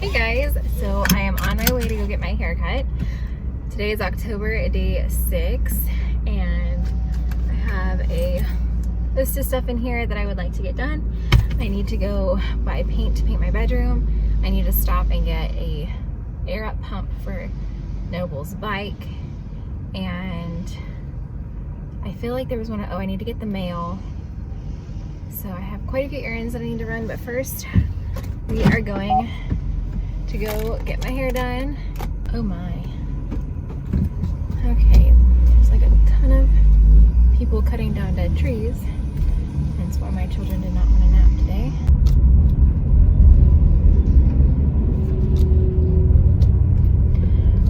Hey guys, so I am on my way to go get my hair cut. Today is October day 6 and I have a list of stuff in here that I would like to get done. I need to go buy paint to paint my bedroom. I need to stop and get a air up pump for Noble's bike, and I feel like there was one. Oh, I need to get the mail. So I have quite a few errands that I need to run, but first we are going to go get my hair done. Oh my. Okay, there's like a ton of people cutting down dead trees. That's why my children did not want to nap today.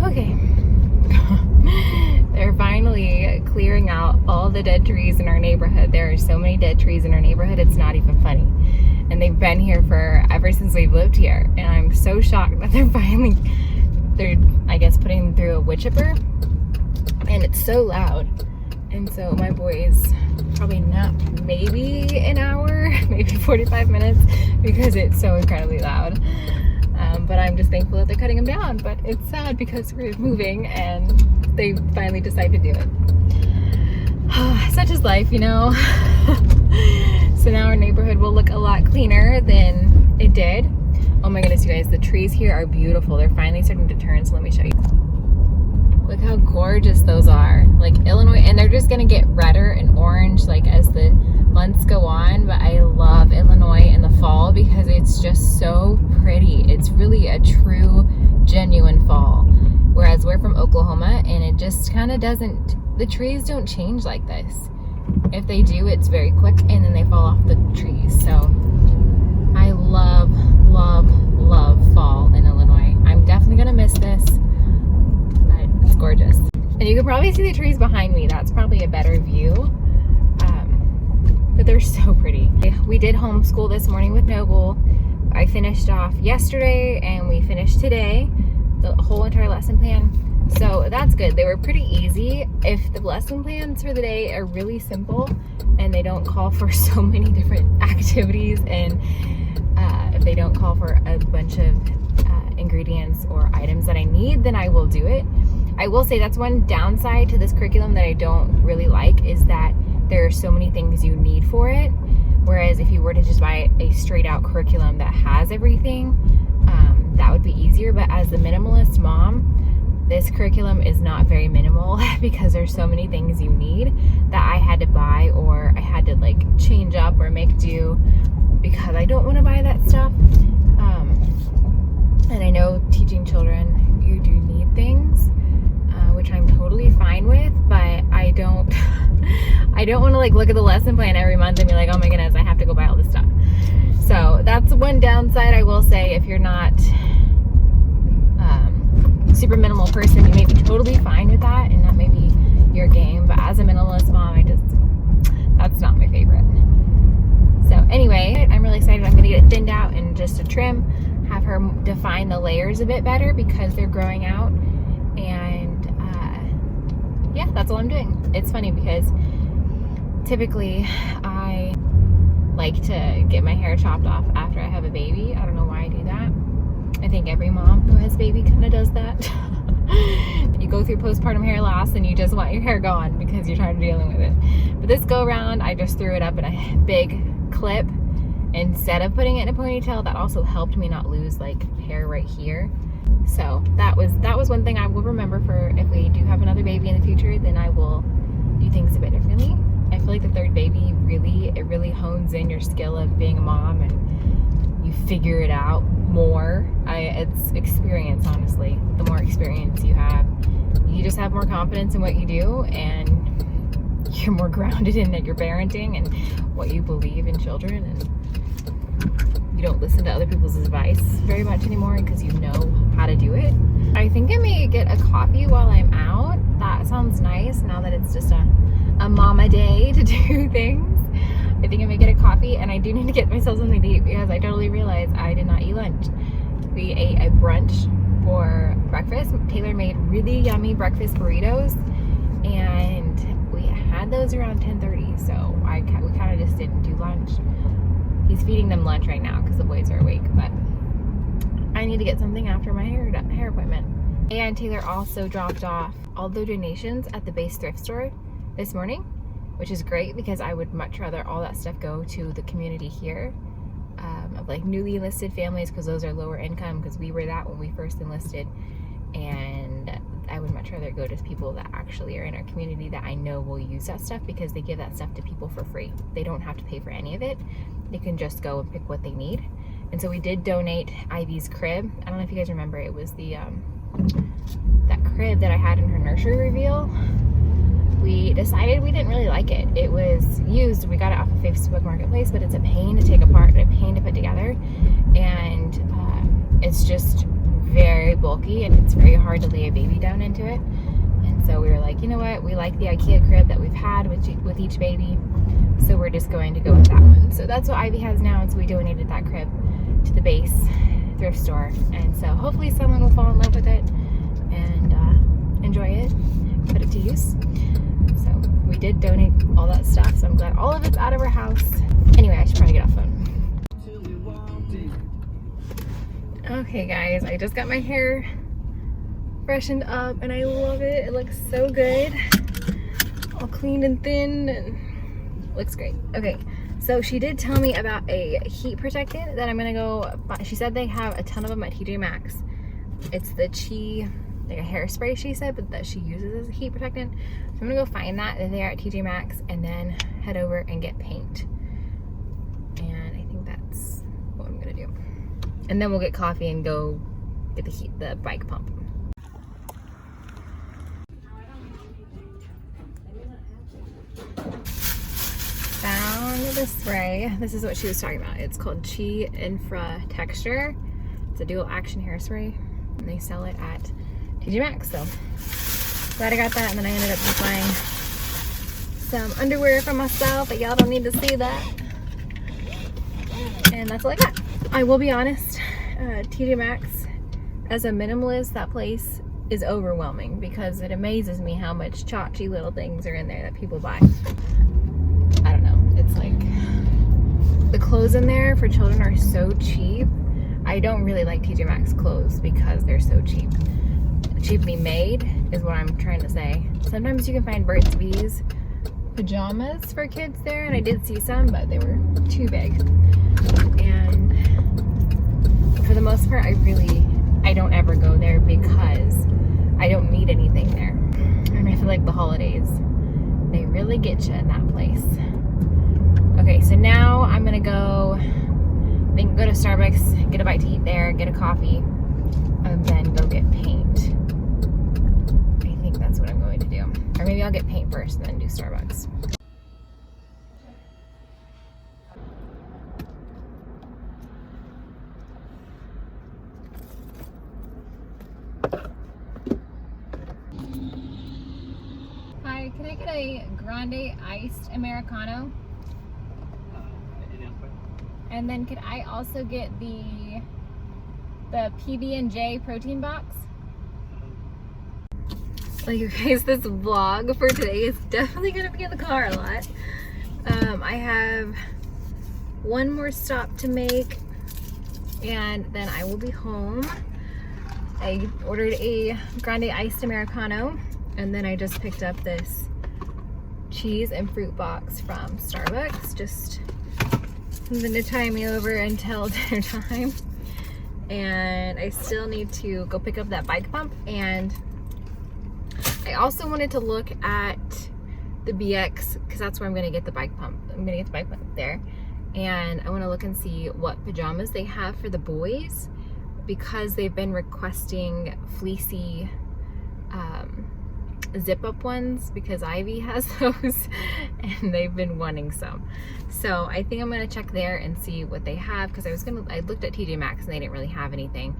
Okay. They're finally clearing out all the dead trees in our neighborhood. There are so many dead trees in our neighborhood, it's not even funny. And they've been here ever since we've lived here. And I'm so shocked that they're I guess putting them through a wood chipper. And it's so loud. And so my boys probably napped maybe an hour, maybe 45 minutes, because it's so incredibly loud. But I'm just thankful that they're cutting them down. But it's sad because we're moving and they finally decide to do it. Such is life, you know. So now our neighborhood will look a lot cleaner than it did. Oh my goodness, you guys, the trees here are beautiful. They're finally starting to turn, so let me show you. Look how gorgeous those are. Like Illinois, and they're just gonna get redder and orange like as the months go on, but I love Illinois in the fall because it's just so pretty. It's really a true, genuine fall. Whereas we're from Oklahoma and it just kind of doesn't, the trees don't change like this. If they do, it's very quick and then they fall off the trees. So I love, love, love fall in Illinois. I'm definitely gonna miss this, but it's gorgeous. And you can probably see the trees behind me. That's probably a better view. But they're so pretty. We did homeschool this morning with Noble. I finished off yesterday and we finished today, the whole entire lesson plan. So that's good. They were pretty easy. If the lesson plans for the day are really simple and they don't call for so many different activities, and if they don't call for a bunch of ingredients or items that I need, then I will do it. I will say that's one downside to this curriculum that I don't really like, is that there are so many things you need for it. Whereas if you were to just buy a straight out curriculum that has everything, that would be easier. But as the minimalist mom, this curriculum is not very minimal because there's so many things you need that I had to buy, or I had to like change up or make do because I don't want to buy that stuff. And I know teaching children, you do need things, which I'm totally fine with, but I don't want to like look at the lesson plan every month and be like, oh my goodness, I have to go buy all this stuff. So that's one downside. I will say, if you're not super minimal person, you may be totally fine with that and that may be your game. But as a minimalist mom, that's not my favorite. So anyway, I'm really excited. I'm going to get it thinned out and just a trim, have her define the layers a bit better because they're growing out. And yeah, that's all I'm doing. It's funny because typically I like to get my hair chopped off after I have a baby. I don't know why I do that. I think every mom who has a baby kind of does that. You go through postpartum hair loss and you just want your hair gone because you're tired of dealing with it. But this go around, I just threw it up in a big clip instead of putting it in a ponytail. That also helped me not lose like hair right here. So that was one thing I will remember for if we do have another baby in the future. Then I will do things a bit differently. I feel like the third baby really hones in your skill of being a mom, and you figure it out more. It's experience, honestly. The more experience you have, you just have more confidence in what you do, and you're more grounded in your parenting and what you believe in children, and you don't listen to other people's advice very much anymore because you know how to do it. I think I may get a coffee while I'm out. That sounds nice now that it's just a mama day to do things. I think I may get a coffee, and I do need to get myself something to eat because I totally realized I did not eat lunch. We ate a brunch for breakfast. Taylor made really yummy breakfast burritos, and we had those around 10:30, so we kind of just didn't do lunch. He's feeding them lunch right now because the boys are awake, but I need to get something after my hair appointment. And Taylor also dropped off all the donations at the base thrift store this morning, which is great because I would much rather all that stuff go to the community here of like newly enlisted families, because those are lower income, because we were that when we first enlisted. And I would much rather go to people that actually are in our community that I know will use that stuff, because they give that stuff to people for free. They don't have to pay for any of it. They can just go and pick what they need. And so we did donate Ivy's crib. I don't know if you guys remember, it was the that crib that I had in her nursery reveal. We decided we didn't really like it. It was used. We got it off of Facebook Marketplace, but it's a pain to take apart and a pain to put together. And it's just very bulky, and it's very hard to lay a baby down into it. And so we were like, you know what? We like the IKEA crib that we've had with each baby. So we're just going to go with that one. So that's what Ivy has now. And so we donated that crib to the base thrift store. And so hopefully someone will fall in love with it and enjoy it, put it to use. So we did donate all that stuff. So I'm glad all of it's out of our house. Anyway, I should probably get off phone. Okay guys, I just got my hair freshened up and I love it. It looks so good. All clean and thin and looks great. Okay, so she did tell me about a heat protectant that I'm gonna go buy. She said they have a ton of them at TJ Maxx. It's the Chi, like a hairspray she said, but that she uses as a heat protectant. So I'm gonna go find that there at TJ Maxx and then head over and get paint. And I think that's what I'm gonna do. And then we'll get coffee and go get the bike pump. Found the spray. This is what she was talking about. It's called Chi Infra Texture. It's a dual action hairspray, and they sell it at TJ Maxx. So glad I got that. And then I ended up just buying some underwear for myself, but y'all don't need to see that. And that's all I got. I will be honest, TJ Maxx, as a minimalist, that place is overwhelming because it amazes me how much tchotchke little things are in there that people buy. I don't know, it's like, the clothes in there for children are so cheap. I don't really like TJ Maxx clothes because they're so cheap. Cheaply made is what I'm trying to say. Sometimes you can find Burt's Bees pajamas for kids there, and I did see some, but they were too big. And for the most part, I don't ever go there because I don't need anything there. And I feel like the holidays, they really get you in that place. Okay, so now I'm gonna go to Starbucks, get a bite to eat there, get a coffee, and then go get paint. I think that's what I'm going to do. Or maybe I'll get paint first and then do Starbucks. Hi, can I get a grande iced Americano? And then could I also get the PB&J protein box? Well, you guys, this vlog for today is definitely gonna be in the car a lot. I have one more stop to make and then I will be home. I ordered a grande iced Americano, and then I just picked up this cheese and fruit box from Starbucks. Just something to tie me over until dinner time. And I still need to go pick up that bike pump, and I also wanted to look at the BX because that's where I'm gonna get the bike pump. I'm gonna get the bike pump there, and I want to look and see what pajamas they have for the boys, because they've been requesting fleecy zip up ones because Ivy has those and they've been wanting some. So I think I'm gonna check there and see what they have, because I looked at TJ Maxx and they didn't really have anything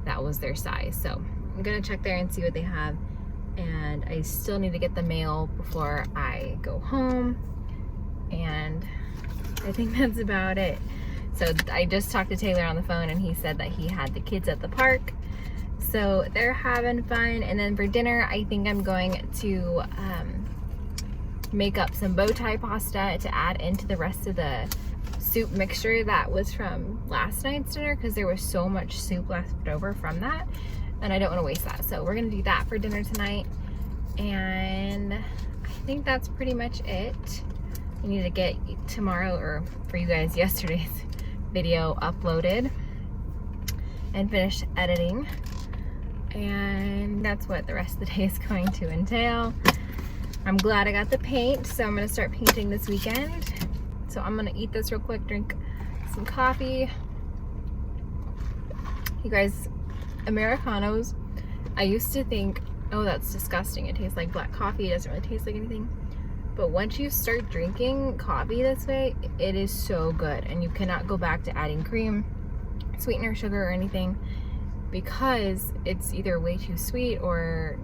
that was their size. So I'm gonna check there and see what they have, and I still need to get the mail before I go home, and I think that's about it. So I just talked to Taylor on the phone and he said that he had the kids at the park. So they're having fun. And then for dinner, I think I'm going to make up some bow tie pasta to add into the rest of the soup mixture that was from last night's dinner because there was so much soup left over from that, and I don't want to waste that. So we're gonna do that for dinner tonight, and I think that's pretty much it. We need to get tomorrow, or for you guys, yesterday's video uploaded and finish editing, and that's what the rest of the day is going to entail. I'm glad I got the paint, so I'm gonna start painting this weekend. So I'm gonna eat this real quick, drink some coffee. You guys, Americanos, I used to think, oh, that's disgusting, it tastes like black coffee, it doesn't really taste like anything. But once you start drinking coffee this way, it is so good, and you cannot go back to adding cream, sweetener, sugar, or anything, because it's either way too sweet or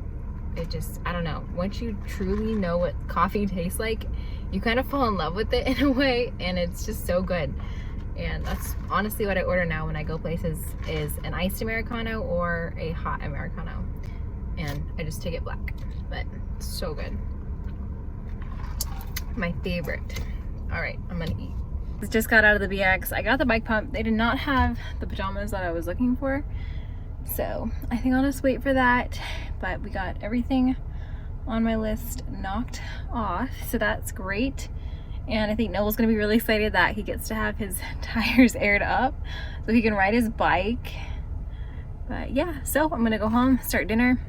it just, I don't know. Once you truly know what coffee tastes like, you kind of fall in love with it in a way, and it's just so good. And that's honestly what I order now when I go places, is an iced Americano or a hot Americano. And I just take it black, but it's so good. My favorite. All right, I'm gonna eat. Just got out of the BX. I got the bike pump. They did not have the pajamas that I was looking for, so I think I'll just wait for that. But we got everything on my list knocked off, so that's great. And I think Noel's gonna be really excited that he gets to have his tires aired up so he can ride his bike. But yeah, so I'm gonna go home, start dinner.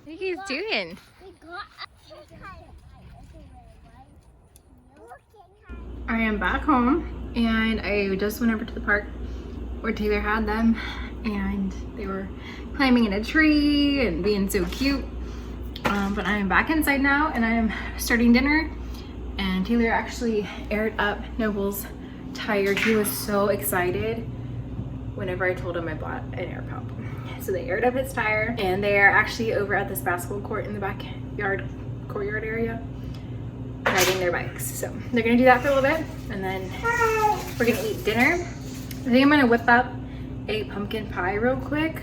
What are you guys doing? I am back home, and I just went over to the park where Taylor had them, and they were climbing in a tree and being so cute. But I am back inside now, and I am starting dinner. And Taylor actually aired up Noble's tire. He was so excited whenever I told him I bought an air pump. So they aired up his tire, and they are actually over at this basketball court in the backyard, courtyard area, riding their bikes. So they're gonna do that for a little bit, and then we're gonna eat dinner. I think I'm gonna whip up a pumpkin pie real quick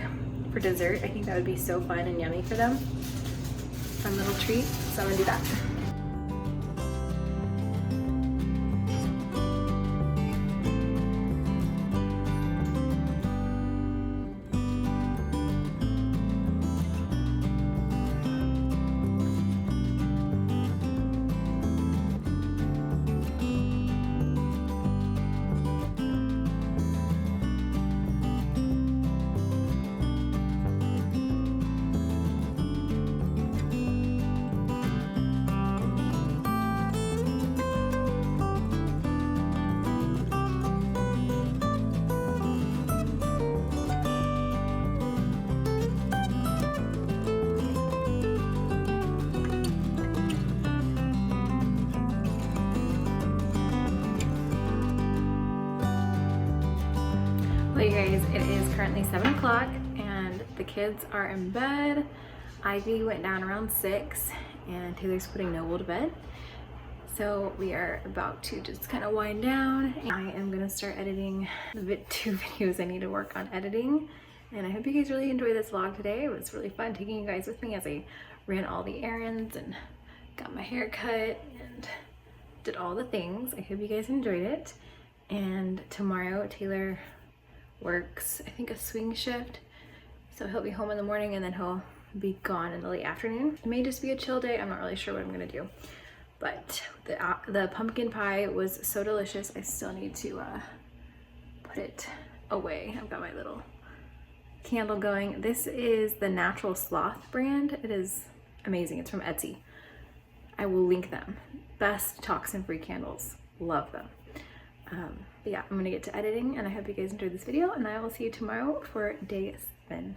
for dessert. I think that would be so fun and yummy for them. Fun little treat, so I'm gonna do that. Well, you guys, it is currently 7 o'clock and the kids are in bed. Ivy went down around 6 and Taylor's putting Noble to bed. So we are about to just kind of wind down. I am gonna start editing the 2 videos I need to work on editing. And I hope you guys really enjoyed this vlog today. It was really fun taking you guys with me as I ran all the errands and got my hair cut and did all the things. I hope you guys enjoyed it. And tomorrow Taylor works, I think, a swing shift. So he'll be home in the morning and then he'll be gone in the late afternoon. It may just be a chill day. I'm not really sure what I'm gonna do. But the pumpkin pie was so delicious. I still need to put it away. I've got my little candle going. This is the Natural Sloth brand. It is amazing. It's from Etsy. I will link them. Best toxin-free candles. Love them. But yeah, I'm gonna get to editing and I hope you guys enjoyed this video and I will see you tomorrow for day 7.